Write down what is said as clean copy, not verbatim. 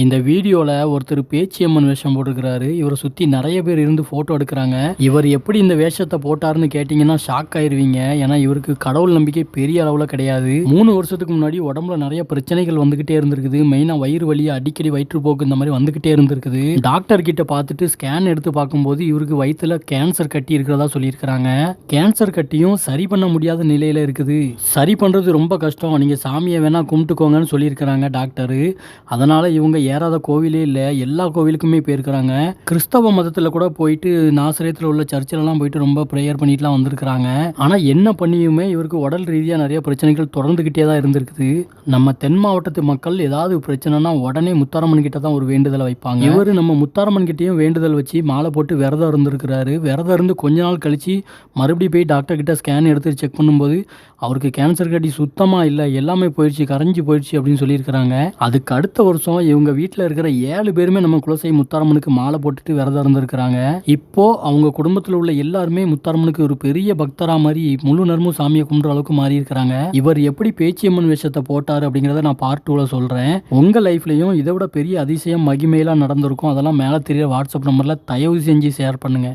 இந்த வீடியோல ஒருத்தர் பேச்சியம்மன் வேஷம் போட்டிருக்கிறாரு. இவரை சுத்தி நெறைய பேர் இருந்து ஃபோட்டோ எடுக்குறாங்க. இவர் எப்படி இந்த வேஷத்த போட்டாருன்னு கேட்டீங்கன்னா ஷாக் ஆயிருவீங்க. ஏன்னா இவருக்கு கடவுள் நம்பிக்கை பெரிய அளவுல கிடையாது. 3 வருஷத்துக்கு முன்னாடி உடம்புல நெறைய பிரச்சனைகள் வந்துகிட்டே இருந்திருக்குது. மெயினா வயிறு வலி, அடிக்கடி வயிற்றுப்போக்கு இந்த மாதிரி வந்துகிட்டே இருந்திருக்குது. டாக்டர் கிட்ட பார்த்துட்டு ஸ்கேன் எடுத்து பார்க்கும்போது இவருக்கு வயித்துல கேன்சர் கட்டி இருக்கிறதா சொல்லியிருக்கிறாங்க. கேன்சர் கட்டியும் சரி பண்ண முடியாத நிலையில இருக்குது. சரி பண்றது ரொம்ப கஷ்டம். நீங்க சாமியை வேணா கும்பிட்டுக்கோங்கன்னு சொல்லியிருக்கிறாங்க டாக்டரு. அதனால இவங்க ஏறாத கோவிலே இல்லை, எல்லா கோவிலுக்குமே போயிருக்கிறாங்க. கிறிஸ்தவ மதத்தில் கூட போயிட்டு நாசரேத்தில் உள்ள சர்ச்சிலலாம் போயிட்டு ரொம்ப ப்ரேயர் பண்ணிட்டுலாம் வந்திருக்கிறாங்க. ஆனால் என்ன பண்ணியுமே இவருக்கு உடல் ரீதியாக நிறைய பிரச்சனைகள் தொடர்ந்துக்கிட்டே தான் இருந்திருக்குது. நம்ம தென் மாவட்டத்து மக்கள் ஏதாவது பிரச்சனைனா உடனே முத்தாரம்மன் கிட்ட தான் ஒரு வேண்டுதலை வைப்பாங்க. இவர் நம்ம முத்தாரம்மன் கிட்டேயும் வேண்டுதல் வச்சு மாலை போட்டு விரதம் இருந்திருக்கிறாரு. விரதம் இருந்து கொஞ்ச நாள் கழிச்சு மறுபடியும் போய் டாக்டர் கிட்ட ஸ்கேன் எடுத்து செக் பண்ணும்போது அவருக்கு கேன்சர் கட்டி சுத்தமாக இல்லை, எல்லாமே போயிடுச்சு, கரைஞ்சி போயிடுச்சு அப்படின்னு சொல்லியிருக்கிறாங்க. அதுக்கு அடுத்த வருஷம் இவங்க வீட்டில் இருக்கிற 7 பேருமே நம்ம குலசை முத்தாரம்மனுக்கு மாலை போட்டுட்டு விரதம் இருந்திருக்கிறாங்க. இப்போ அவங்க குடும்பத்தில் உள்ள எல்லாருமே முத்தாரம்மனுக்கு ஒரு பெரிய பக்தரா மாதிரி முழு நேரமும் சாமியை கும்பிட்ற அளவுக்கு மாறி இருக்கிறாங்க. இவர் எப்படி பேச்சியம்மன் வேஷத்தை போட்டாரு அப்படிங்கிறத நான் பார்ட் 2ல சொல்றேன். உங்க லைஃப்லயும் இதை விட பெரிய அதிசயம் மகிமையெல்லாம் நடந்திருக்கும். அதெல்லாம் மேலே தெரியற வாட்ஸ்அப் நம்பர்ல தயவு செஞ்சு ஷேர் பண்ணுங்க.